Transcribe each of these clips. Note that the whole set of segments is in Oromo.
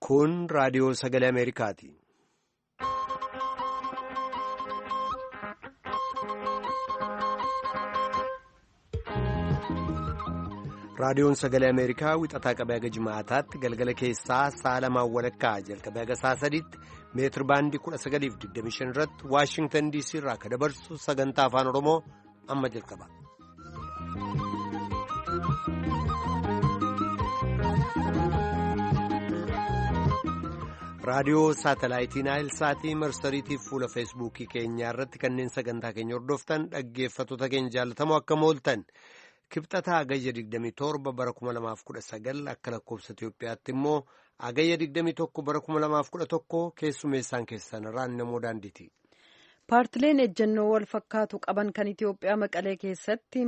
Kun raadiyoo sagalee Ameerikaati. Raadiyoon sagalee Ameerikaa wixataa qabee haga jimaataatti galgala keessaa sa'a lamaan walakkaa jalqabee haga sa'a sadiitti meetir baandii 1925 irratti Waashingtan DC irraa akka dabarsu sagantaa afaan Oromoo amma jalqaba. Raadiyoo saatalaayitii Naayilsaatii marsariitiif fuula feesbuukii keenyaa irratti kanneen sagantaa keenya hordoftan dhaggeeffattoota keenya jaallatamoo akkam ooltan. Kibxataa Agayya 27 bara 2019 akka lakkoofsa Itoophiyaatti immoo Agayya 21 bara 2011 keessummeessaan keessan Raannamoo Daandiiti. Paartileen ejjennoo wal fakkaatu qaban kan Itoophiyaa Maqalee keessatti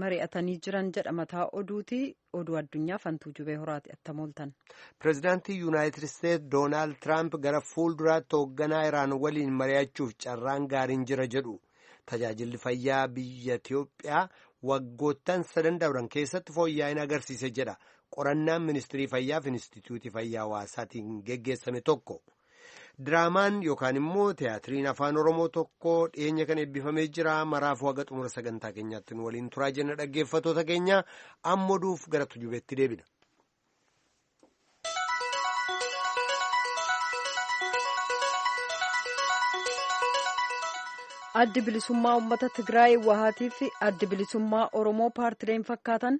mari'atanii jiran jedha mataa oduuti. Oduu addunyaa Fantuu Jubee Horaati attam ooltan. Pireezidaantii Yuunaayitid Isteetsi Doonaald Tiraamp gara fuulduraatti hoogganaa Iraan waliin mari'achuuf carraan gaariin jira jedhu. Tajaajilli fayyaa biyya Itoophiyaa waggoottan 3 dabran keessatti fooyya'ina agarsiise jedha qorannaan ministirii fayyaa fi Inistituutii Fayyaa Hawaasaatiin geggeessame tokko. Diraamaan yookaan immoo tiyaatiriin afaan Oromoo tokko dhiyeenya kan eebbifamee jira. Maraafuu haga xumura sagantaa keenyaatti nu waliin turaa jenna dhaggeeffattoota keenya amma oduuf gara tujubeetti deebina. Addi bilisummaa uummata Tigraay Wahaatii fi addi bilisummaa Oromoo paartileen fakkaatan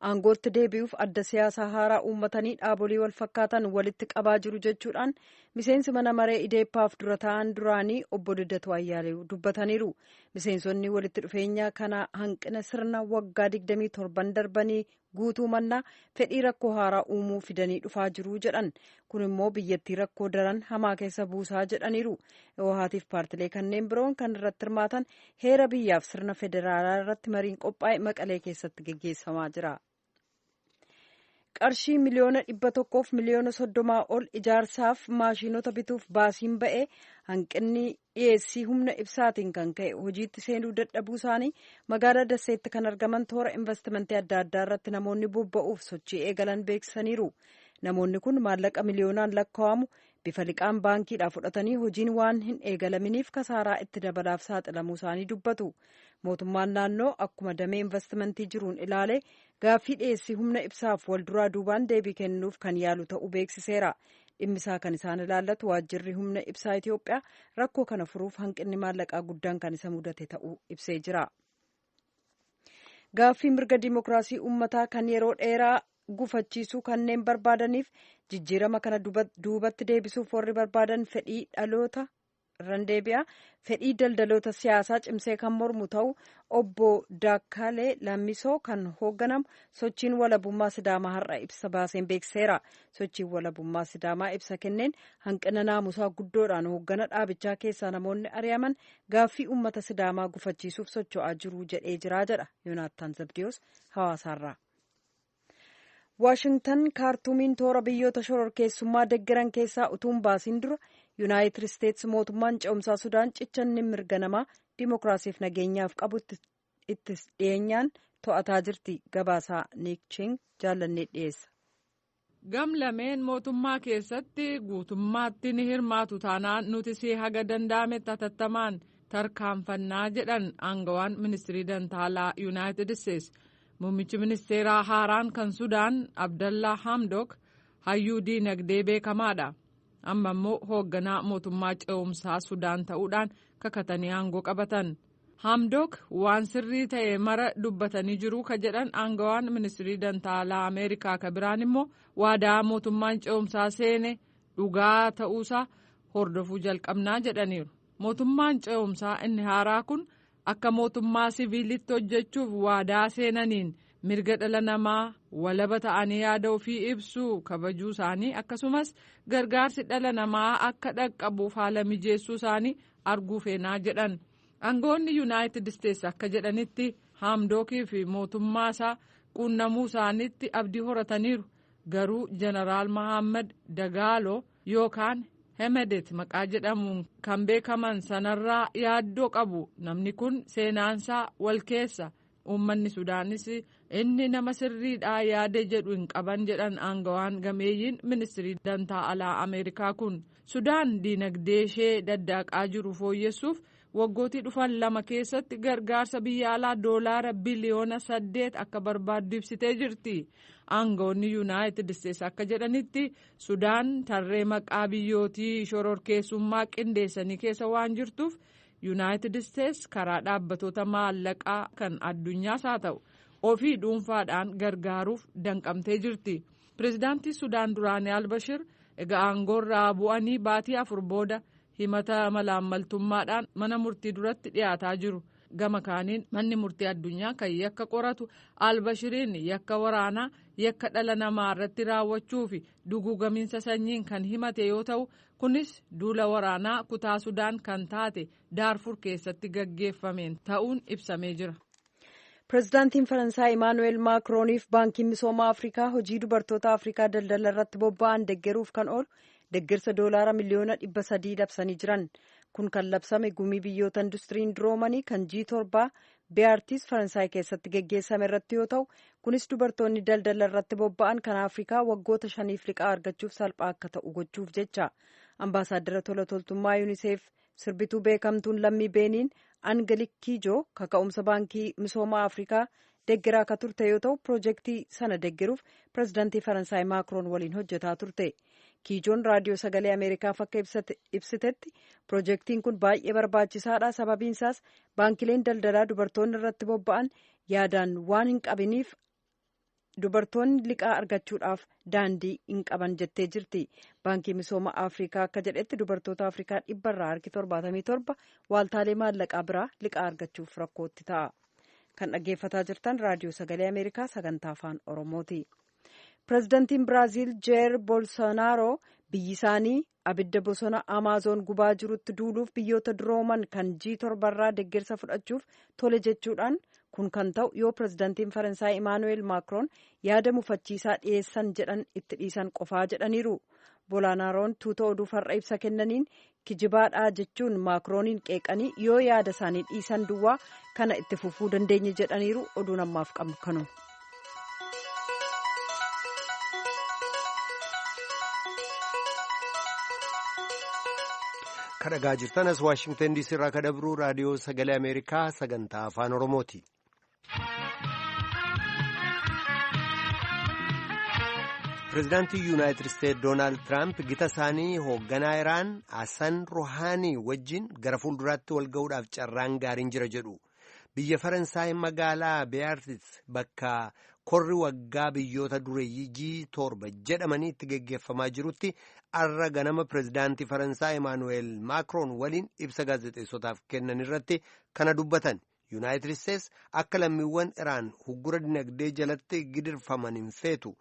aangootti deebi'uuf adda siyaasaa haaraa uummatanii dhaabolee wal fakkaatan walitti qabaa jiru jechuudhaan miseensi mana maree Ideeppaaf dura ta'an duraanii obbo Liddatuu Ayyaalew dubbataniiru. Miseensonni walitti dhufeenya kana hanqina sirna waggaa 27 darbanii guutuu mannaa fedhii rakkoo haaraa uumuu fidanii dhufaa jiru jedhan. Kun immoo biyyattii rakkoo daran hamaa keessa buusaa jedhaniiru. Wahaatiif paartilee kanneen biroon kan irratti hirmaatan heera biyyaaf sirna federaalaa irratti mariin qophaa'e Maqalee keessatti geggeessamaa jira. Qarshii miliyoona 100 fi miliyoona 30 ol ijaarsaaf maashinota bituuf baasiin ba'ee hanqinni dhiyeessii humna ibsaatiin kan ka'e hojiitti seenuu dadhabuu isaanii magaalaa Dasseetti kan argaman toora investimentii adda addaa irratti namoonni bobba'uuf sochii eegalan beeksisaniiru. Namoonni kun maallaqa miliyoonaan lakkaa'amu bifa liqaan baankiidhaa fudhatanii hojiin waan hin eegalaminiif kasaaraa itti dabalaaf saaxilamuu isaanii dubbatu. Mootummaan naannoo akkuma damee investimentii jiruun ilaalee gaaffii dhiyeessii humna ibsaaf walduraa duubaan deebii kennuuf kan yaalu ta'uu beeksiseera. Dhimmisaa kan isaan ilaallatu waajjirri humna ibsaa Itoophiyaa rakkoo kana furuuf hanqinni maallaqaa guddaan kan isa mudate ta'uu ibsee jira. Gaaffii mirga dimookiraasii uummataa kan yeroo dheeraa gufachiisuu kanneen barbaadaniif jijjiirama kana duubatti deebisuuf warri barbaadan fedhii dhaloota irraan deebi'a. Fedhii daldaloota siyaasaa cimsee kan mormu ta'u obbo Daakkalee Lammisoo kan hoogganamu sochiin walabummaa Sidaamaa har'a ibsa baaseen beekseera. Sochiin walabummaa Sidaamaa ibsa kenneen hanqina naamusaa guddoodhaan hooggana dhaabichaa keessaa namoonni ari'aman gaaffii uummata Sidaamaa gufachiisuuf socho'aa jiru jedhee jira jedha Yoonaattaan Zabdiyoos Hawaasaarraa. Waashingtan kaartuumiin toora biyyoota shororkeessummaa deggeran keessaa utuun baasiin dura Yuunaayitid Isteetsi mootummaan ce'umsaa Sudaan cichanni mirga namaa dimookiraasiif nageenyaaf qabu itti dhiyeenyaan to'ataa jirti. Gabaasaa Niikching jaallannee dhiyeessa. Gamlameen mootummaa keessatti guutummaatti ni hirmaatu taanaan nuti si haga danda'ametti hatattamaan tarkaanfannaa jedhan aangawaan ministirii dantaalaa Yuunaayitid Isteetsi. Muummichi ministeeraa haaraan kan Sudaan Abdallaa Hamdok hayyuu diinagdee beekamaadha. Amma immoo hoogganaa mootummaa ce'umsaa Sudaan ta'uudhaan kakatanii aangoo qabatan. Hamdok waan sirrii ta'e mara dubbatanii jiru ka jedhan aangawaan ministirii dantaalaa Ameerikaa ka biraan immoo waadaa mootummaan ce'umsaa seene dhugaa ta'uusaa hordofuu jalqabnaa jedhaniiru. Mootummaan ce'umsaa inni haaraa kun akka mootummaa siviilitti hojjechuuf waadaa seenaniin mirga dhala namaa walaba ta'anii yaada ofii ibsuu kabajuu isaanii akkasumas gargaarsi dhala namaa akka dhaqqabuuf haala mijeessuu isaanii arguu feenaa jedhan. Aangoonni Yuunaayitid Isteetsi akka jedhanitti Hamdookii fi mootummaa isaa quunnamuu isaaniitti abdii horataniiru. Garuu Jeneraal Mohaammed Dagaaloo yookaan Hemedet maqaa jedhamuun kan beekaman sanarraa yaaddoo qabu. Namni kun seenaansaa wal keessa Uummanni Sudaanis inni nama sirriidhaa yaada jedhu hin qaban jedhan aangawaan gameeyyiin ministirii dantaa alaa Ameerikaa kun. Sudaan diinagdee ishee daddaaqaa jiru fooyyessuuf waggootii dhufan 2 keessatti gargaarsa biyya alaa doolaara biliyoona 8 akka barbaaddu ibsitee jirti. Aangawoonni Yuunaayitid Isteetsi akka jedhanitti Sudaan tarree maqaa biyyootii shororkeessummaa qindeessanii keessa waan jirtuuf Yuunaayitid Isteetsi karaa dhaabbatoota maallaqaa kan addunyaas haa ta'u ofii dhuunfaadhaan gargaaruuf danqamtee jirti. Pireezidaantii Sudaan duraanii Albashir egaa aangoorraa bu'anii baatii 4 booda himata malaammaltummaadhaan mana murtii duratti dhiyaataa jiru. Gama kaaniin manni murtii addunyaa kan yakka qoratu Albashiriin yakka waraanaa yakka dhala namaa irratti raawwachuu fi duguugamiinsa sanyiin kan himate yoo ta'u kunis duula waraanaa kutaa Sudaan kan taate Daarfur keessatti gaggeeffameen ta'uun ibsamee jira. Pireezidaantiin Faransaay Imaanuweel Maakrooniif baankiin misooma Afrikaa hojii dubartoota Afrikaa daldala irratti bobba'an deeggaruuf kan oolu deeggarsa doolaara miliyoona 300 labsanii jiran. Kun kan labsame gumii biyyoota industiriin duroomanii kan G7 Beeyartis Faransaay keessatti geggeessame irratti yoo ta'u kunis dubartoonni daldala irratti bobba'an kan Afrikaa waggoota 5 liqaa argachuuf salphaa akka ta'u gochuuf jecha. Ambaasaadara tola toltummaa Yuuniseef sirbituu beekamtuun lammii Beeniin Angelik Kiijoo kaka'umsa baankii misooma Afrikaa deeggaraa akka turte yoo ta'u piroojeektii sana deeggaruuf pireezidaantii Faransaay Maakroon waliin hojjetaa turte. Kiijoon raadiyoo sagalee Ameerikaaf akka ibsitetti piroojeektiin kun baay'ee barbaachisaadha. Sababiin isaas baankileen daldalaa dubartoonni irratti bobba'an yaadaan waan hin qabiniif dubartoonni liqaa argachuudhaaf daandii hin qaban jettee jirti. Baankii misooma Afrikaa akka jedhetti dubartoota Afrikaa 177 waaltaalee maallaqaa biraa liqaa argachuuf rakkootti ta'a. Kan dhaggeeffataa jirtan raadiyoo sagalee Ameerikaa sagantaa afaan Oromooti. Pireezidaantiin Biraaziil Jeer Bolsonaaroo biyyi isaanii abidda bosona Amaazoon gubaa jirutti duuluuf biyyoota durooman kan G7 irraa deeggarsa fudhachuuf tole jechuudhaan kun kan ta'u yoo pireezidaantiin Faransaay Imaanuweel Maakroon yaada mufachiisaa dhiyeessan jedhan itti dhiisan qofaa jedhaniiru. Bolsonaaroon tuuta oduuf har'a ibsa kennaniin kijibaadhaa jechuun Maakrooniin qeeqanii yoo yaada isaanii dhiisan duwwaa kana itti fufuu dandeenye jedhaniiru. Oduun ammaaf qabnu kanuma. Kan dhagaa jirtan as Waashingtan DC irraa kan dabru raadiyoo sagalee Ameerikaa sagantaa afaan Oromooti. Pireezidaantii Yuunaayitid Isteetsi Doonaald Tiraamp gita isaanii hoogganaa Iraan Hassan Ruhaanii wajjin gara fuulduraatti wal ga'uudhaaf carraan gaariin jira jedhu. Biyya Faransaay magaalaa Beeyartis bakka korri waggaa biyyoota dureeyyii G7 jedhamanii itti geggeeffamaa jirutti arra ganama pireezidaantii Faransaay Imaanuweel Maakroon waliin ibsa gaazexeessotaaf kennan irratti kana dubbatan. Yuunaayitid Isteetsi akka lammiiwwan Iraan huggura dinagdee jalatti gidirfaman hin feetu.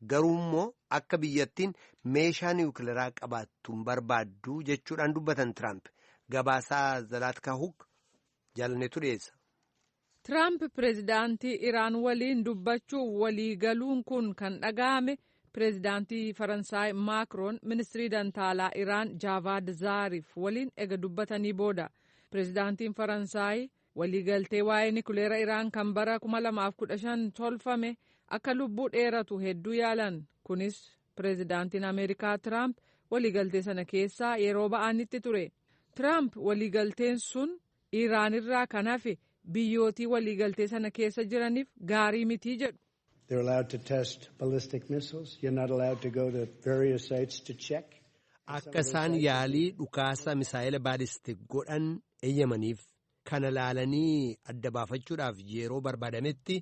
Garuu immoo akka biyyattiin meeshaa niwukileeraa qabaattuun barbaaddu jechuudhaan dubbatan Tiraamp. Gabaasaa Zalaatkaa Huk jaalanneetu dhiyeessa. Tiraamp pireezidaantii Iraan waliin dubbachuuf waliigaluun kun kan dhaga'ame pireezidaantii Faransaay Maakroon ministirii dantaalaa Iraan Jaavaad Zaariif waliin ega dubbatanii booda. Pireezidaantiin Faransaay waliigaltee waa'ee niwukileera Iraan kan bara 2015 tolfame akka lubbuu dheeratu hedduu yaalan. Kunis pireezidaantiin Ameerikaa Tiraamp waliigaltee sana keessaa yeroo ba'anitti ture. Tiraamp waliigalteen sun Iraan irraa kan hafe biyyootii waliigaltee sana keessa jiraniif gaarii mitii jedhu. Akka isaan yaalii dhukaasa misaa'ila baalistik godhan eeyyamaniif kana laalanii adda baafachuudhaaf yeroo barbaadametti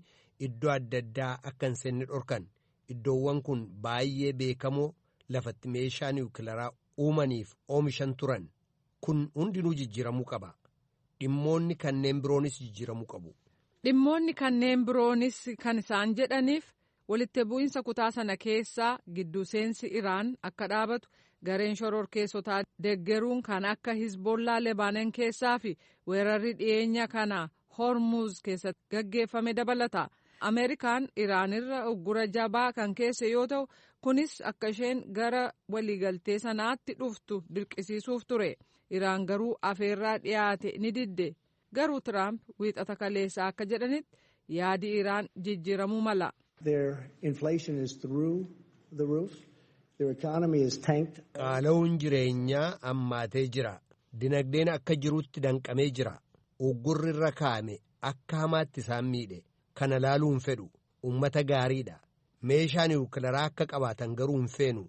iddoo adda addaa akka hin seenne dhorkan. Iddoowwan kun baay'ee beekamoo lafatti meeshaa niwukileeraa uumaniif oomishan turan. Kun hundinuu jijjiiramuu qaba. Dhimmoonni kanneen biroonis jijjiiramuu qabu. Dhimmoonni kanneen biroonis kan isaan jedhaniif walitti bu'iinsa kutaa sana keessaa gidduu seensi Iraan akka dhaabatu gareen shororkeessotaa deeggaruun kan akka Hizbollaa Lebaanon keessaa fi weerarri dhiyeenya kana Hormuz keessatti gaggeeffame dabalata. Ameerikaan Iraan irra uggura jabaa kan keesse yoo ta'u kunis akka isheen gara waliigaltee sanaatti dhuftu dirqisiisuuf ture. Iraan garuu afeerraa dhiyaate ni didde. Garuu Tiraamp wiixata kaleessaa akka jedhanitti yaadi Iraan jijjiiramuu mala. Qaala'uun jireenyaa ammaatee jira. Dinagdeen akka jirutti danqamee jira. Uggurri irra kaa'ame akka hamaatti isaan miidhe. Kana laaluu hin fedhu. Uummata gaariidha. Meeshaa niwukilaraa akka qabaatan garuu hin feenu.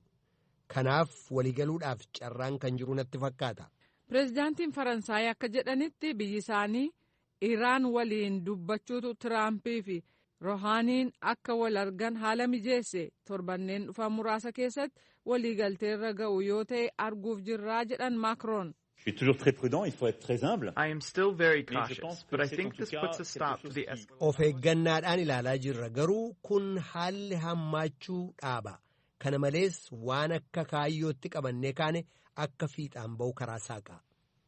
Kanaaf waliigaluudhaaf carraan kan jiru natti fakkaata. Pireezidaantiin Faransaay akka jedhanitti biyyi isaanii Iraan waliin dubbachuutu Tiraampii fi Rohaaniin akka wal argan haala mijeesse torbanneen dhufan muraasa keessatti waliigalteerra ga'u yoo ta'e arguuf jirraa jedhan Macron. Je suis toujours très prudent, il faut être très humble. I am still very cautious, but I think this puts a stop to the escalation. Of eeggannaadhaan ilaalaa jirra garuu kun haalli hammaachuu dhaaba. Kana malees waan akka kaayyootti qabannee kaane akka fiixaan ba'u karaa saaqa.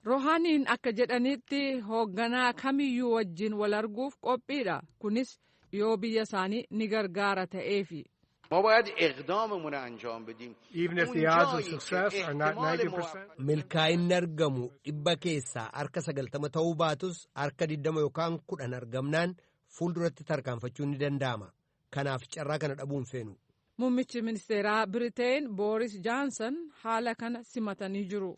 Rohaaniin akka jedhanitti hoogganaa kamiyyuu wajjin wal arguuf qophiidha. Kunis yoo biyya isaanii ni gargaara ta'eefi. Even if the odds of success are not 90%. Milkaa'inni argamu dhibba keessaa harka 90 ta'uu baatus harka 20 yookaan 10 argamnaan fuulduratti tarkaanfachuun ni danda'ama. Kanaaf carraa kana dhabuun feenu. Muummichi ministeeraa Biriteen Booris Johnson haala kana simatanii jiru.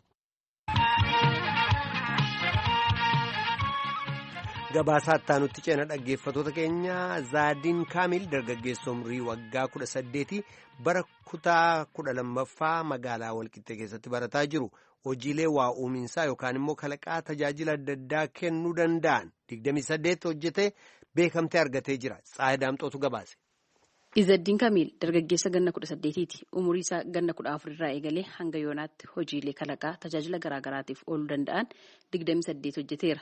Gabaasaa ittaanutti ceena dhaggeeffatoota keenya Zaadiin Kaamil dargaggeessa umrii waggaa 18 bara kutaa 12ffaa magaalaa Walqixxee keessatti barataa jiru. Hojiilee waa uuminsaa yookaan immoo kalaqaa tajaajila adda addaa kennuu danda'an 28 hojjetee beekamtee argatee jira. Tsaayidaamxootu gabaase. Izaddiin Kaamil dargaggeessa ganna 18ti. Umurii isaa ganna 14 irraa eegalee hanga yoonaatti hojiilee kalaqaa tajaajila garaagaraatiif ooluu danda'an 28 hojjeteera.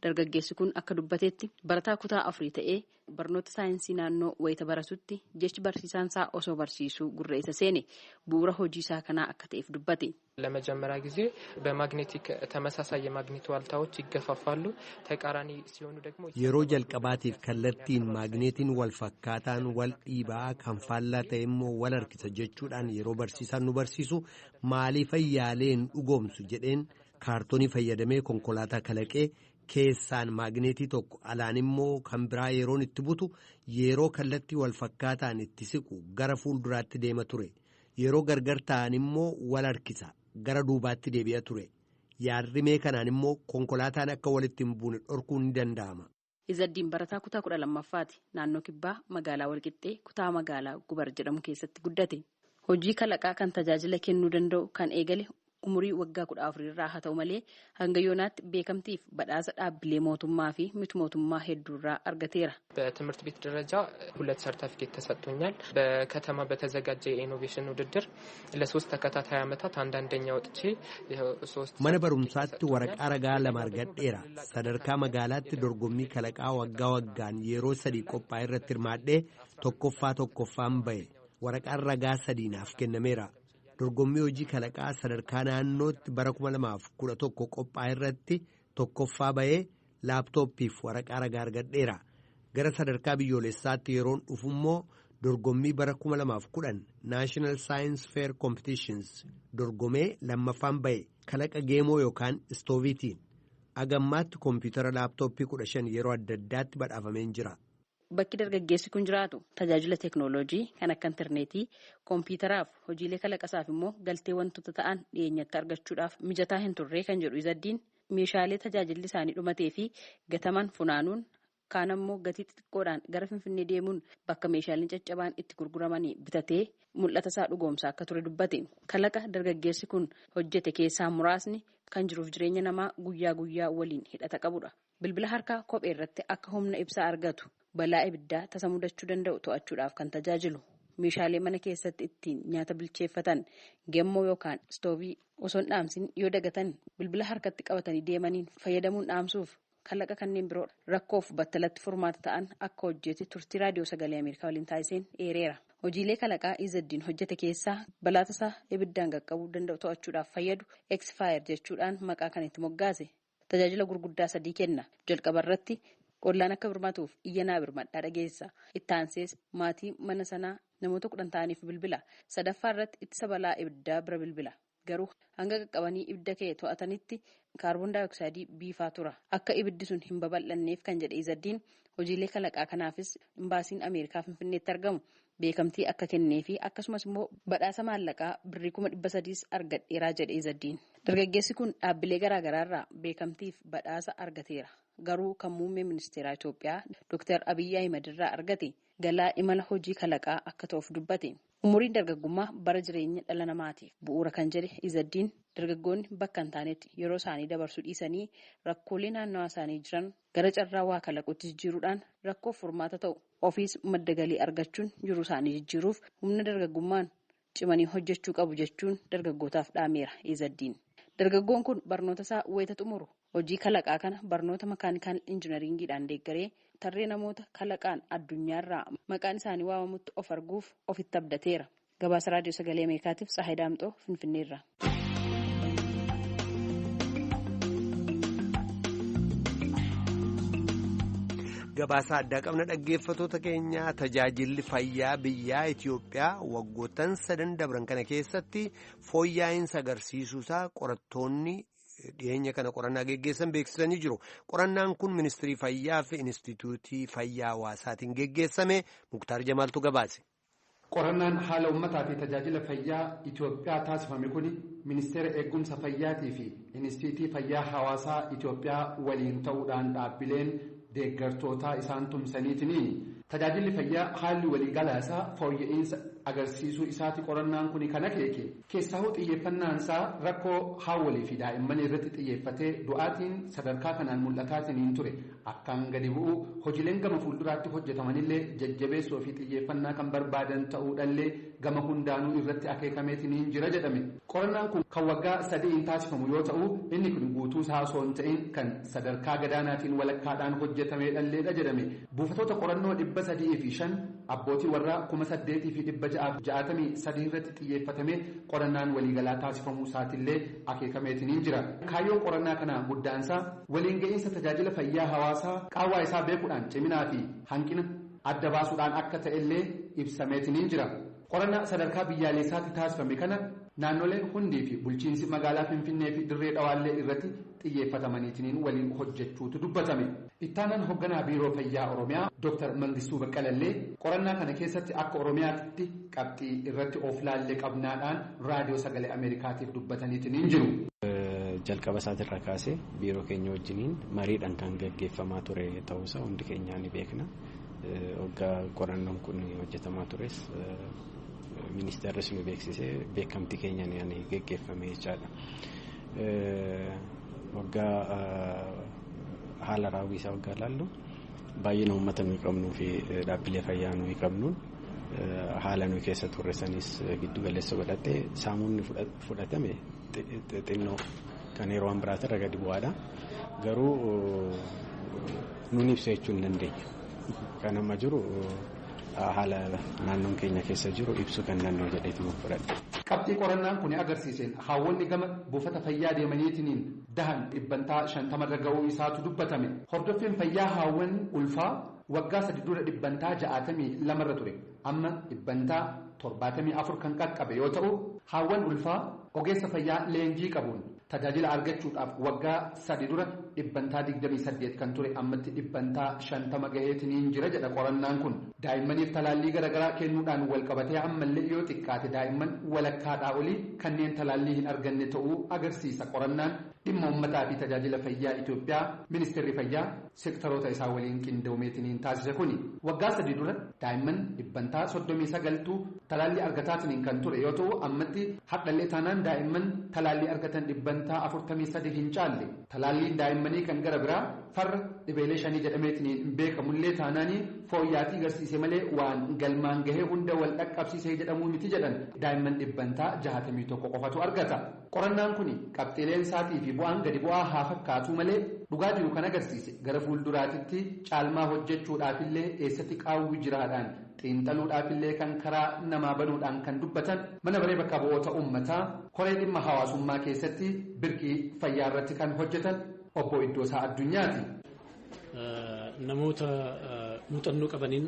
Dargaggeessi kun akka dubbateetti barataa kutaa 4 ta'ee barnoota saayinsii naannoo wayita baratutti jechi barsiisaan isaa osoo barsiisuu gurra isa seene bu'uura hojii isaa kanaa akka ta'eef dubbate. ለመጀመሪያ ጊዜ በማግኔቲክ ተመሳሳይ የማግኔት ዋልታዎች ይገፋፋሉ ተቃራኒ ሲሆኑ ደግሞ yeroo jalqabaatiif kallattiin maagneetiin wal fakkaataan wal dhiibaa kan faallaa ta'e immoo wal harkisa jechuudhaan yeroo barsiisaan nu barsiisu maaliif yaaleen dhugoomsu jedheen kaartoonii fayyadamee konkolaataa kalaqee keessaan maagneetii tokko alaan immoo kan biraa yeroon itti butu yeroo kallattii wal fakkaataan itti siqu gara fuulduraatti deema ture yeroo gargar ta'an immoo wal harkisa gara duubaatti deebi'a ture yaadrimee kanaan immoo konkolaataan akka walitti hin buune dhorkuun ni danda'ama. Izaddiin barataa kutaa 12ffaati. Naannoo kibbaa magaalaa Walqixxee kutaa magaalaa Gubar jedhamu keessatti guddate. Hojii kalaqaa kan tajaajila kennuu danda'u kan eegale umurii waggaa 14 irraa haa ta'u malee hanga yoonaatti beekamtiif badhaasa dhaabbilee mootummaa fi miti mootummaa hedduurraa argateera. በትምህርት ቤት ደረጃ 2 ሰርቲፊኬት ተሰጥቶኛል። በከተማ በተዘጋጀ የኢኖቬሽን ውድድር ለ3 ተከታታይ ዓመታት አንደኛ ወጥቼ 3 mana barumsaatti waraqaa ragaa lama argadheera. Sadarkaa magaalaatti dorgommii kalaqaa waggaa waggaan yeroo 3 qophaa'e irratti hirmaadhee tokkoffaan ba'e. Waraqaan ragaa 3 naaf kennameera. Dorgommii hojii kalaqaa sadarkaa naannootti bara 2011 qophaa'e irratti tokkoffaa ba'ee laaptooppiif waraqaa ragaa argadheera. Gara sadarkaa biyyoolessaatti yeroon dhufu immoo dorgommii bara 2010 National Science Fair Competitions dorgomee lammaffaan ba'e kalaqa geemoo yookaan istooviitiin. Agammaatti koompiyuutara laaptooppii 15 yeroo adda addaatti badhaafameen jira. Bakki dargaggeessi kun jiraatu tajaajila teeknooloojii kan akka intarneetii, koompiyuutaraaf hojiilee kalaqasaaf immoo galtee wantoota ta'an dhiyeenyatti argachuudhaaf mijataa hin turre kan jedhu Izaddiin meeshaalee tajaajilli isaanii dhumatee fi gataman funaanuun kaan ammoo gatii xixiqqoodhaan gara Finfinnee deemuun bakka meeshaaleen caccabaan itti gurguramanii bitatee mul'ata isaa dhugoomsaa akka ture dubbate. Kalaqa dargaggeessi kun hojjete keessaa muraasni kan jiruuf jireenya namaa guyyaa guyyaa waliin hidhata qabudha. Bilbila harkaa kophee irratti akka humna ibsaa argatu. Balaa ibiddaa tasa mudachuu danda'u to'achuudhaaf kan tajaajilu meeshaalee mana keessatti ittiin nyaata bilcheeffatan gemmoo yookaan istoovii osoo hin dhaamsin yoo dagatan bilbila harkatti qabatanii deemaniin fayyadamuun dhaamsuuf kalaqa kanneen biroo rakkoof battalatti furmaata ta'an akka hojjete turtii raadiyoo sagalee Ameerikaa waliin taasiseen eereera. Hojiilee kalaqaa Izaddiin hojjete keessaa balaa tasaa ibiddaan qaqqabuu danda'u to'achuudhaaf fayyadu X-Fire jechuudhaan maqaa kan itti moggaase. Tajaajila gurguddaa 3 kenna. Jalqaba irratti ollaan akka birmatuuf iyyanaa birmadhaa dhageessa. Itti aansees maatii mana sanaa namoota 10 ta'aniif bilbila. Sadaffaa irratti ittisa balaa ibiddaa bira bilbila. Garuu hanga qaqqabanii ibidda ka'e to'atanitti kaarboon daayooksaayidii biifaa tura. Akka ibiddi sun hin babal'anneef kan jedhe Izaddiin hojiilee kalaqaa kanaafis imbaasiin Ameerikaa Finfinneetti argamu beekamtii akka kennee fi akkasumas immoo badhaasa maallaqaa birrii 300 argadheeraa jedhe Izaddiin. Dargaggeessi kun dhaabbilee garaagaraarraa beekamtiif badhaasa argateera. Garuu kan muummee ministeeraa Itoophiyaa Dr. Abiyyi Ahimad irraa argate galaa imala hojii kalaqaa akka ta'uuf dubbate. Umuriin dargaggummaa bara jireenya dhala namaatiif bu'uura kan jedhe Izaddiin dargaggoonni bakka hin taanetti yeroo isaanii dabarsuu dhiisanii rakkoolee naannawaa isaanii jiran gara carraa waa kalaquutti jijjiiruudhaan rakkoof furmaata ta'u ofiis madda galii argachuun jiruu isaanii jijjiiruuf humna dargaggummaan cimanii hojjechuu qabu jechuun dargaggootaaf dhaameera Izaddiin. Dargaggoon kun barnoota isaa wayita xumuru hojii kalaqaa kana barnoota makaanikaal injinariingiidhaan deeggaree tarree namoota kalaqaan addunyaarraa maqaan isaanii waamamutti of arguuf ofitti abdateera. Gabaasa Raadiyoo Sagalee Ameerikaatiif Tsahaay Daamxoo Finfinneerra. Gabaasa addaa qabna dhaggeeffatoota keenya tajaajilli fayyaa biyyaa Itoophiyaa waggoottan 3 dabran kana keessatti fooyya'insa agarsiisuusaa qorattoonni dhiyeenya kana qorannaa geggeessan beeksisanii jiru. Qorannaan kun ministirii fayyaa fi Inistituutii Fayyaa Hawaasaatiin geggeessame. Muktaar Jamaaltu gabaase. Qorannaan haala uummataa fi tajaajila fayyaa Itoophiyaa taasifame kun ministeera eegumsa fayyaatii fi Inistituutii Fayyaa Hawaasaa Itoophiyaa waliin ta'uudhaan dhaabbileen deeggartootaa isaan tumsaniitiin tajaajilli fayyaa haalli waliigalaa isaa fooyya'insa agarsiisuu isaati. Qorannaan kun kan akeeke keessaa xiyyeeffannaan isaa rakkoo haawwalii fi daa'imman irratti xiyyeeffatee du'aatiin sadarkaa kanaan mul'ataatiin ture akkaan gadi bu'u hojiileen gama fuulduraatti hojjetamanillee jajjabeessuu fi xiyyeeffannaa kan barbaadan ta'uudhallee gama hundaanuu irratti akeekameetiin jira jedhame. Qorannaan kun kan waggaa 3 taasifamu yoo ta'u inni kun guutuu isaa osoo hin ta'in kan sadarkaa gadaanaatiin walakkaadhaan hojjetameedhalleedha jedhame. Buufatoota qorannoo 305 abbootii warraa 8,663 irratti xiyyeeffatamee qorannaan waliigalaa taasifamuu isaatillee akeekameetiin jira. Kaayyoon qorannaa kanaa guddaansaa waliin ga'iinsa tajaajila fayyaa hawaasaa qaawwaa isaa beekuudhaan ciminaa fi hanqina adda baasuudhaan akka ta'ellee ibsameetiin jira. Qorannaa sadarkaa biyyaalessaatti taasifame kana naannoleen hundii fi bulchiinsi magaalaa Finfinnee fi Dirree Dhawaallee irratti xiyyeeffatamaniitiin waliin hojjechuutu dubbatame. Ittaanaan hoogganaa biiroo fayyaa Oromiyaa Dr. Mangistuu Baqqalallee qorannaa kana keessatti akka Oromiyaatti qabxii irratti of laallee qabnaadhaan Raadiyoo Sagalee Ameerikaatiif dubbataniitiin jiru. Jalqaba isaatirraa kaasee biiroo keenya wajjiniin mariidhaan kan gaggeeffamaa ture ta'uusaa hundi keenyaa ni beekna. Waggaa qorannoon kun hojjetamaa tures ministeerris nu beeksisee beekamtii keenyaan gaggeeffame jechaadha. Waggaa haala raawwii isaa waggaa ilaallu baay'ina uummata nuyi qabnuu fi dhaabbilee fayyaa nuyi qabnuun haala nuyi keessa turre sanis giddu galeessa godhattee saamuunni fudhatame xinnoo kan yeroo biraatirra gadi bu'aadha. Garuu nuun ibsa jechuu hin dandeenyu. Kan amma jiru haala naannoon keenya keessa jiru ibsuu kan danda'u jedheetu fudhadhe. Qabxii qorannaan kun agarsiiseen haawwanni gama buufata fayyaa deemaniitiin dahan 50% ga'uu isaatu dubbatame. Hordoffiin fayyaa haawwan ulfaa waggaa 3 dura 62 ture. Amma 74 kan qaqqabe yoo ta'u haawwan ulfaa ogeessa fayyaa leenjii qabuun tajaajila argachuudhaaf waggaa 3 dura 28 kan ture ammatti 50 gaheetiin jira jedha qorannaan kun. Daa'immaniif talaallii garaagaraa kennuudhaan wal qabatee ammallee yoo xiqqaate daa'imman walakkaadhaa olii kanneen talaallii hin arganne ta'uu agarsiisa. Qorannaan dhimma uummataa fi tajaajila fayyaa Itoophiyaa ministeerri fayyaa seektaroota isaa waliin qindoomeetiin taasise kuni waggaa 3 dura daa'imman 39tu talaallii argataatiin kan ture yoo ta'u ammatti hadhallee taanaan daa'imman talaallii argatan 43 hin caalle. Talaalliin daa'immanii kan gara biraa farra dhibeelee 5 jedhameetiin beekamullee taanaanii fooyyaatii agarsiise malee waan galmaan gahee hunda wal dhaqqabsiisee jedhamuu miti jedhan daa'imman 61 qofatu argata. Qorannaan kun qabxiileen isaatii fi bu'aan gadi bu'aa haa fakkaatu malee dhugaa jiru kan agarsiise gara fuulduraatitti caalmaa hojjechuudhaafillee eessatti qaawwi jiraadhaan xiinxaluudhaafillee kan karaa namaa banuudhaan kan dubbatan mana baree bakka bu'oota uummataa koree dhimma hawaasummaa keessatti birqii fayyaa irratti kan hojjetan obbo Iddoosaa Addunyaati. Namoota muuxannoo qabaniin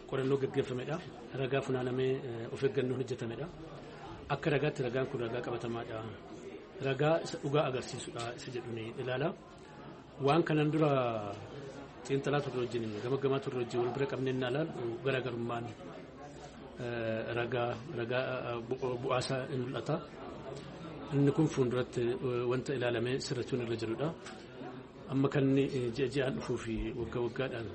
qorannoo gaggeeffamedha. Ragaa funaanamee of eeggannoon hojjetamedha. Akka ragaatti ragaan kun ragaa qabatamaadha. Ragaa isa dhugaa agarsiisudha isa jedhuun ilaala. Waan kanan dura xiinxalaa turre wajjin gamaggamaa turre wajjin wal bira qabnee ilaallu garaagarummaan ragaa bu'aasaa in mul'ata. Inni kun fuulduratti wanta ilaalamee sirrachuun irra jirudha. Amma kan ji'aan dhufuu fi waggaa waggaadhaan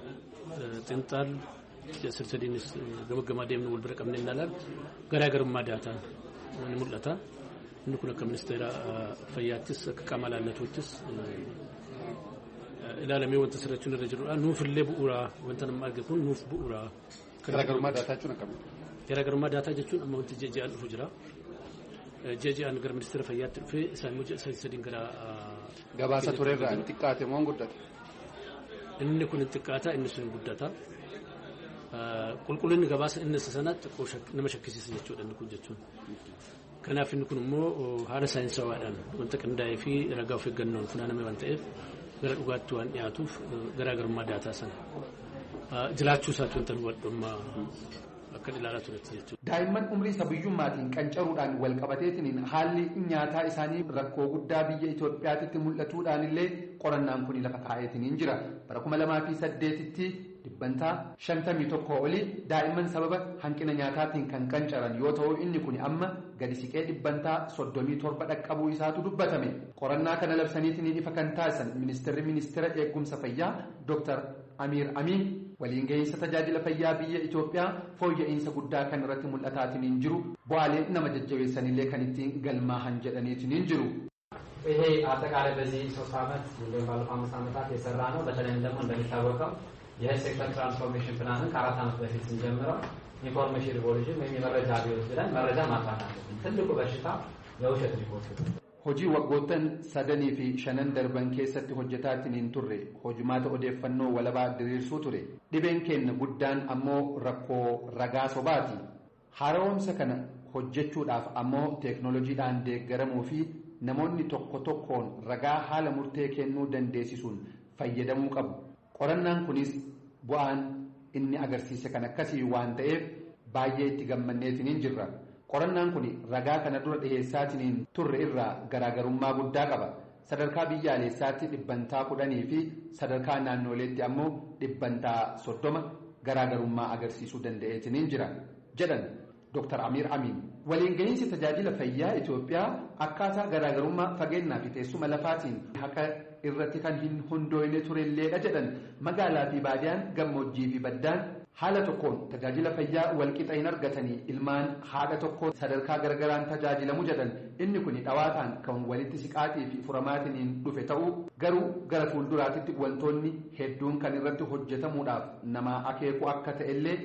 xiinxalli sirriinis gamaggamaa deemnu wal bira qabnee ilaallu garaagarummaa daataa ni mul'ata. Inni kun akka ministeera fayyaattis akka qaama ilaallatuuttis ilaalamee wanta sirrachuun irra jirudha. Nuufillee bu'uuraa wanta nama arge kun nuuf bu'uuraa. Garaagarummaa daataa jechuun akkami? Garaagarummaa daataa jechuun amma wanti ji'aan dhufu jira. Ji'aan gara ministeera fayyaatti dhufee isaan immoo sadiin gara gabaasa turerraa hin xiqqaate moo guddata? Inni kun hin xiqqaata, inni sun guddata. Qulqullinni gabaasa inni sanaatti nama shakkisiisa jechuudha inni kun jechuun. Kanaaf inni kun immoo haala saayinsawaadhaan wanta qindaa'ee fi ragaa of eeggannoon funaaname waan ta'eef gara dhugaatti waan dhiyaatuuf garaagarummaa daataa sana jiraachuu isaatti wanta hubadhummaa akka ilaalaa turetti jechuudha. Daa'imman umrii sabiyyummaatiin qancaruudhaan wal qabateetiin haalli nyaataa isaanii rakkoo guddaa biyya Itoophiyaatti mul'atuudhaan illee qorannaan kun lafa kaa'eetiin jira. Bara 2008tti dhibbantaa 51 olii daa'imman sababa hanqina nyaataatiin kan qancaran yoo ta'u inni kun amma gadi siqee dhibbantaa 37 dhaqqabuu isaatu dubbatame. Qorannaa kana labsaniitiin ifa kan taasisan ministeera eegumsa fayyaa Dr. Amir Amin waliin gahinsa tajaajila fayyaa biyya Itoophiyaa fooyya'insa guddaa kan irratti mul'ataatiin jiru bu'aalee nama jajjabeessanillee kan ittiin galmaahan jedhaniitiin jiru. ይሄ አጠቃላይ በዚህ 3 ዓመት ወይም ባለፈው 5 ዓመታት የሰራ ነው። በተለይም ደግሞ እንደሚታወቀው የሄልዝ ሴክተር ትራንስፎርሜሽን ፕላንን ከ4 ዓመት በፊት ስንጀምረው ኢንፎርሜሽን ሪቮሉሽን ወይም የመረጃ አብዮት ብለን መረጃ ማጥፋት አለብን። ትልቁ በሽታ የውሸት ሪፖርት ነው። Hojii waggoottan 3 fi 5 darban keessatti hojjetaatiin turre hojumaata odeeffannoo walabaa diriirsuu ture. Dhibeen keenya guddaan ammoo rakkoo ragaa sobaati. Haaromsa kana hojjechuudhaaf ammoo teeknooloojiidhaan deeggaramuu fi namoonni tokko tokkoon ragaa haala murtee kennuu dandeessisuun fayyadamuu qabu. Qorannaan kunis bu'aan inni agarsiise kan akkasii waan ta'eef baay'ee itti gammanneetiin jirra. Qorannaan kun ragaa kana dura dhiheessaatiin turre irraa garaagarummaa guddaa qaba. Sadarkaa biyyaalessaatti dhibbantaa 10 fi sadarkaa naannoleetti ammoo dhibbantaa 30 garaagarummaa agarsiisuu danda'eetiin jira jedhan Dr. Amir Amin. Waliin gahinsi tajaajila fayyaa Itoophiyaa akkaataa garaagarummaa fageenyaa fi teessuma lafaatiin haqa irratti kan hin hundoofne turelleedha jedhan. Magaalaa fi baadiyaan gammoojjii fi baddaan haala tokkoon tajaajila fayyaa walqixa hin argatanii ilmaan haadha tokko sadarkaa garaagaraan tajaajilamu jedhan. Inni kun dhawaataan kan walitti siqaatii fi furamaatiin dhufe ta'uu garuu gara fuulduraatti wantoonni hedduun kan irratti hojjetamuudhaaf nama akeeku akka ta'ellee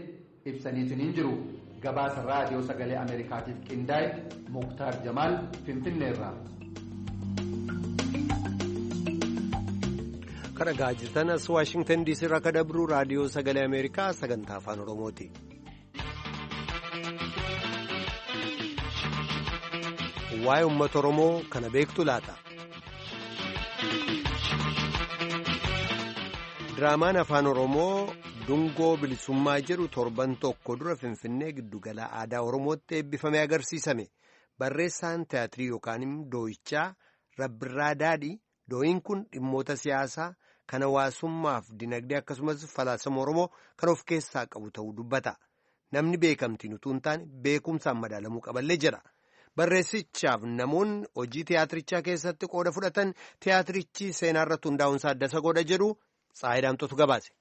ibsaniitiin jiru. Gabaasa raadiyoo sagalee Ameerikaatiif qindaa'e Muktaar Jamaal Finfinneerraa. Kana gaajitanas Waashingtan DC irraa kan dabru raadiyoo sagalee Ameerikaa sagantaa afaan Oromooti. Waa'ee uummata Oromoo kana beektu laata? Diraamaan afaan Oromoo Dungoo bilisummaa jedhu torban tokko dura Finfinnee giddugala aadaa Oromootti eebbifamee agarsiisame. Barreessaan tiyaatirii yookaan dooyichaa Rabbirraa Daadhii dooyin kun dhimmoota siyaasaa kan hawaasummaaf dinagdee akkasumas falaasama Oromoo kan of keessaa qabu ta'uu dubbata. Namni beekamtiin utuu hin taane beekumsaan madaalamuu qaballee jedha. Barreessichaaf namoonni hojii tiyaatirichaa keessatti qooda fudhatan tiyaatirichi seenaarratti hundaa'uunsaa adda isa godha jedhu Tsaayidaamtotu gabaase.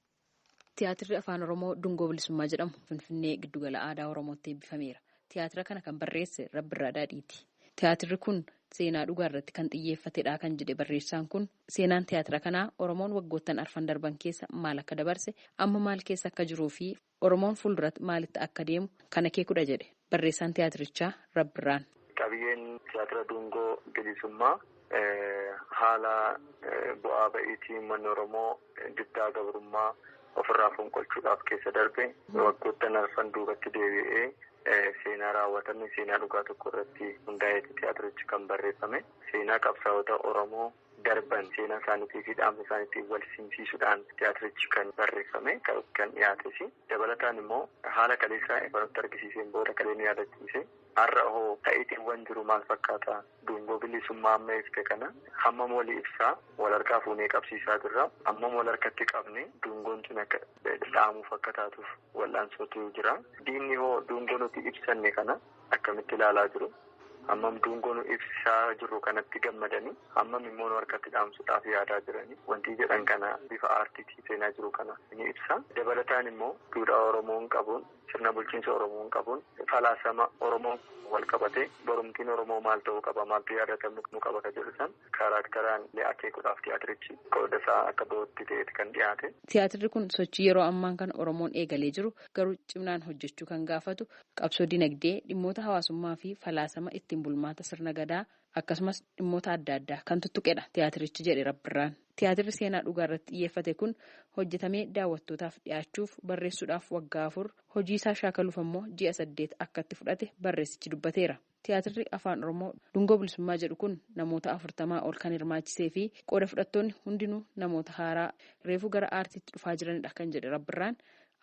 Tiyaatirri afaan Oromoo Dungoo bilisummaa jedhamu Finfinnee giddugala aadaa Oromootti eebbifameera. Tiyaatira kana kan barreesse Rabbirraa Daadhiiti. Tiyaatirri kun seenaa dhugaa irratti kan xiyyeeffatedha kan jedhe barreessaan kun seenaan tiyaatira kanaa Oromoon waggoottan arfan darban keessa maal akka dabarse amma maal keessa akka jiruu fi Oromoon fuulduratti maalitti akka deemu kan akeekudha jedhe barreessaan tiyaatirichaa Rabbirraan. Qabiyyeen tiyaatira Dungoo bilisummaa haala bu'aa ba'iitii uummanni Oromoo diddaa gabrummaa ofirraa fonqolchuudhaaf keessa darbe waggoottan arfan duubatti deebi'ee seenaa raawwatame seenaa dhugaa tokko irratti hundaa'ee tiyaatirichi kan barreeffame seenaa qabsaa'ota Oromoo darban seenaa isaaniitii fi dhaamsa isaaniitiin wal simsiisuudhaan tiyaatirichi kan barreeffame kan dhiyaates dabalataan immoo haala kaleessaa ifanatti argisiiseen booda kaleen yaadachiise har'a hoo ta'itiiwwan jiru maal fakkaata dungoo bilisummaa amma ifte kana hammam walii ibsaa wal harkaa fuunee qabsiisaa jirra hammam wal harkatti qabne dungoon sun akka dhaamuuf akka taatuuf wal'aansootu jira diinni hoo dungoo nuti ibsanne kana akkamitti ilaalaa jiru hammam dungoo nu ibsaa jiru kanatti gammadanii hammam immoo nu harkatti dhaamsuudhaaf yaadaa jiranii wanti jedhan kana bifa aartiitii seenaa jiru kana ni ibsa dabalataan immoo duudhaa Oromoon qabuun sirna bulchiinsa Oromoon qabuun falaasama Oromoon wal qabate borumtiin Oromoo maal ta'uu qaba maaltu yaadatamu nu qaba ka jedhu san kaaraakteraan akeekuudhaaf tiyaatirichi qooda isaa akka ba'utti ta'eeti kan dhiyaate. Tiyaatirri kun sochii yeroo ammaan kana Oromoon eegalee jiru garuu cimnaan hojjechuu kan gaafatu qabsoo dinagdee dhimmoota hawaasummaa fi falaasama ittiin bulmaata sirna gadaa akkasumas dhimmoota adda addaa kan tuttuqedha tiyaatirichi jedhe Rabbirraan. Tiyaatirri seenaa dhugaa irratti xiyyeeffate kun hojjetamee daawwattootaaf dhiyaachuuf barreessuudhaaf waggaa 4 hojii isaa shaakaluuf ammoo ji'a 8 akka itti fudhate barreessichi dubbateera. Tiyaatirri afaan Oromoo dungoo bilisummaa jedhu kun namoota 40 ol kan hirmaachisee fi qooda fudhattoonni hundinuu namoota haaraa reefuu gara aartiitti dhufaa jiranidha kan jedhe Rabbirraan.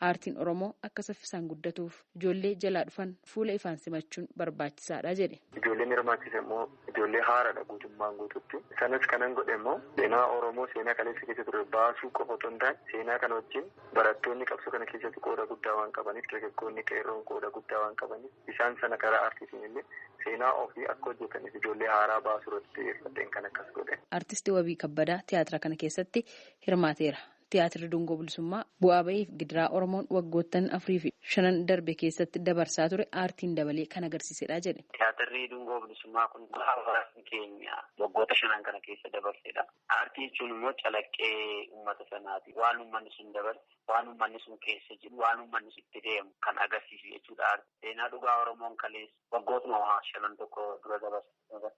Aartiin Oromoo akka saffisaan guddatuuf ijoollee jalaa dhufan fuula ifaan simachuun barbaachisaadha jedhe. Ijoolleen hirmaachise immoo ijoollee haaraadha guutummaan guututti. Sanas kanan godhe immoo seenaa Oromoo seenaa kaleessa keessa ture baasuu qofa otoo hin taane seenaa kana wajjin barattoonni qabsoo kana keessatti qooda guddaa waan qabaniif dargaggoonni qeerroon qooda guddaa waan qabaniif isaan sana karaa aartiitiin illee seenaa ofii akka hojjetaniif ijoollee haaraa baasuu irratti xiyyeeffateen kan akkas godhe. Artistii Wabii Kabbadaa tiyaatira kana keessatti hirmaateera. Tiyaatirri dungoo bilisummaa bu'aa bahiif gidiraa Oromoon waggoottan 4 fi 5 darbe keessatti dabarsaa ture aartiin dabalee kan agarsiisedha jedhe. Tiyaatirri dungoo bilisummaa kun hawaasni keenya waggoota 5 kana keessa dabarsedha. Aartii jechuun immoo calaqqee uummata sanaati. Waan uummanni sun dabarse, waan uummanni sun keessa jiru, waan uummanni sun itti deemu kan agarsiisu jechuudha. Seenaa dhugaa Oromoon kaleessa waggootuma 5 tokko dura dabarse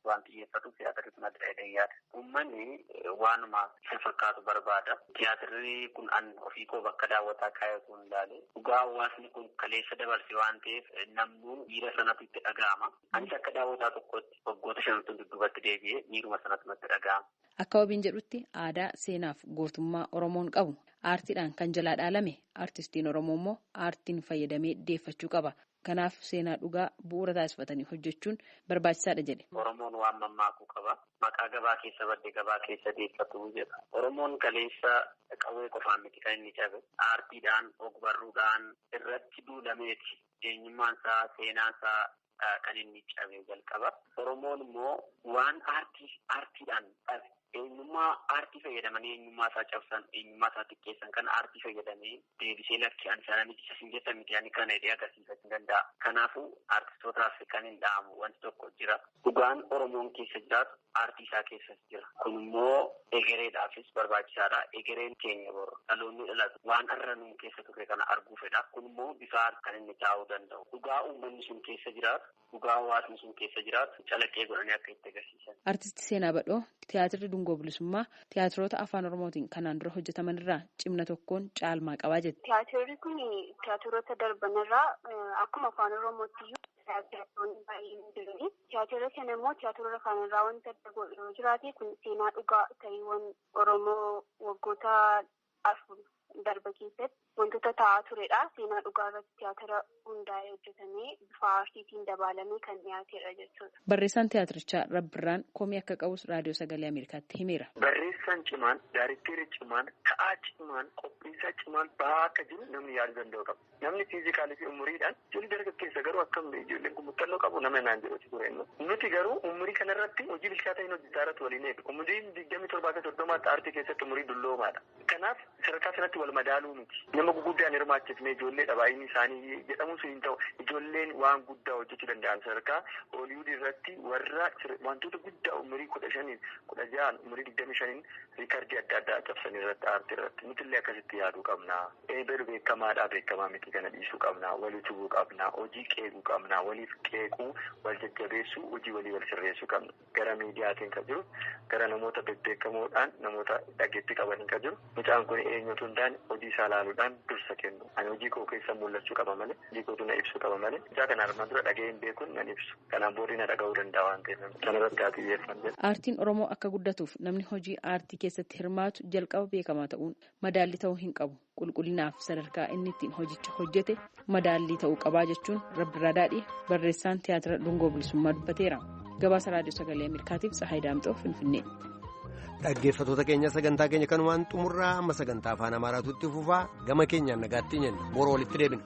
waan xiyyeeffatuuf tiyaatirri kun adda adda yaada. Uummanni waanuma isa fakkaatu barbaada. Tiyaatirri kun an ofii koo bakka daawwataa kaayatu hin ilaale. Dhugaa hawaasni kun kaleessa dabarse waan ta'eef namni miira sanatu itti dhaga'ama. Anis akka daawwataa tokkotti waggoota 5 dudduubatti deebi'ee miiruma sanatu natti dhaga'ama. Akka Wabiin jedhutti aadaa seenaaf gootummaa Oromoon qabu aartiidhaan kan jalaa dhaalame aartistiin Oromoo immoo aartiin fayyadamee deeffachuu qaba. Kanaaf seenaa dhugaa bu'uura taasifatanii hojjechuun barbaachisaadha jedhe. Oromoon waan mammaakuu qaba. Maqaa gabaa keessa badde gabaa keessa deeffatu jedha. Oromoon kaleessa qawwee qofaan miti kan inni cabe. Aartiidhaan, ogbarruudhaan irratti duulameeti. Eenyummaan isaa, seenaan isaa kan inni cabe jalqaba. Oromoon immoo waan aartiidhaan dhabe. Eenyummaa aartii fayyadamanii eenyummaa isaa cabsan, eenyummaa isaa xiqqeessan kan aartii fayyadamee deebisee lakkii ani sana miti isin jettan miti ani kana hidhee agarsiifachuu danda'a. Kanaafuu aartistootaaf kan hin dhaamu wanti tokko jira. Dhugaan Oromoon keessa jiraatu aartii isaa keessas jira. Kun immoo egereedhaafis barbaachisaadha. Egereen keenya boru dhaloonni dhalatu waan har'a nuun keessa ture kana arguu fedha. Kun immoo bifa kan inni taa'uu danda'u. Dhugaa uummanni sun keessa jiraatu, dhugaa hawaasni sun keessa jiraatu calaqqee godhanii akka itti agarsiisan. Artisti Seenaa Badhoo tiyaatirri dungoo bilisummaa tiyaatiroota afaan Oromootiin kanaan dura hojjetaman irraa cimna tokkoon caalmaa qabaa jette. Tiyaatirri kun tiyaatiroota darban irraa akkuma afaan Oromootti tiyaatiroonni baay'een jirani. Tiyaatira kana immoo tiyaatiroota kaan irraa wanta adda godhu jiraate kun seenaa dhugaa ta'iiwwan Oromoo waggoota 4 darba keessatti wantoota ta'aa turedha. Seenaa dhugaa irratti tiyaatira hundaa'ee hojjetamee bifa aartiitiin dabalamee kan dhiyaatedha jechuudha. Barreessaan tiyaatirichaa Rabbirraan komii akka qabus raadiyoo sagalee Ameerikaatti himeera. Barreessaan cimaan, daayirikteerri cimaan, ta'aa cimaan, qophiisaa cimaan bahaa akka jiru namni yaaduu danda'u qaba. Namni fiizikaalii fi umuriidhaan ijoollee dargaggeessa garuu akkam ijoolleen kun muuxannoo qabu nama naan jedhuti ture. Nuti garuu umurii kanarratti hojii bilchaataa hin hojjetaa irratti waliin eegu. Umuriin 27 aartii keessatti umurii dulloomaadha. Kanaaf sadarkaa sanatti wal madaaluu miti. Nama guguddaan hirmaachifne ijoollee baay'inni isaanii jedhamus hin ta'u ijoolleen waan guddaa hojjechuu danda'an sadarkaa Hooliwud irratti warra wantoota guddaa umurii 15, 16, umurii 25 riikardii adda addaa cabsan irratti aartii irratti nutillee akkasitti yaaduu qabna. Eeberu beekamaadhaa beekamaa miti kana dhiisuu qabna. Walii tubuu qabna. Hojii qeequu qabna. Waliif qeequu, wal jajjabeessuu, hojii walii wal sirreessuu qabna. Gara miidiyaatiin kan jiru, gara namoota bebbeekamoodhaan namoota dhageettii qabaniin kan jiru. Mucaan kun eenyutu hin taane hojii isaa ilaaluudhaan dursa kennu. Ani hojii koo keessa mul'achuu qaba malee hojii kootu na ibsu qaba malee ijaa kana armaan dura dhaga'ee hin beekuun nan ibsu. Kanaan booddee na dhaga'uu danda'a waan ta'eef kanarratti haa xiyyeeffanne. Aartiin Oromoo akka guddatuuf namni hojii aartii keessatti hirmaatu jalqaba beekamaa ta'uun madaalli ta'uu hin qabu. Qulqullinaaf sadarkaa inni ittiin hojicha hojjete madaallii ta'uu qabaa jechuun Rabbirraa Daadhii barreessaan tiyaatira Dungoo Bilisummaa dubbateera. Gabaasa Raadiyoo Sagalee Ameerikaatiif Tsahaay Daamxoo Finfinnee. Dhaggeeffattoota keenya sagantaa keenya kanumaan xumurraa amma sagantaa afaan Amaaraatu itti fufaa gama keenyaan nagaatti jenna boru walitti deebina.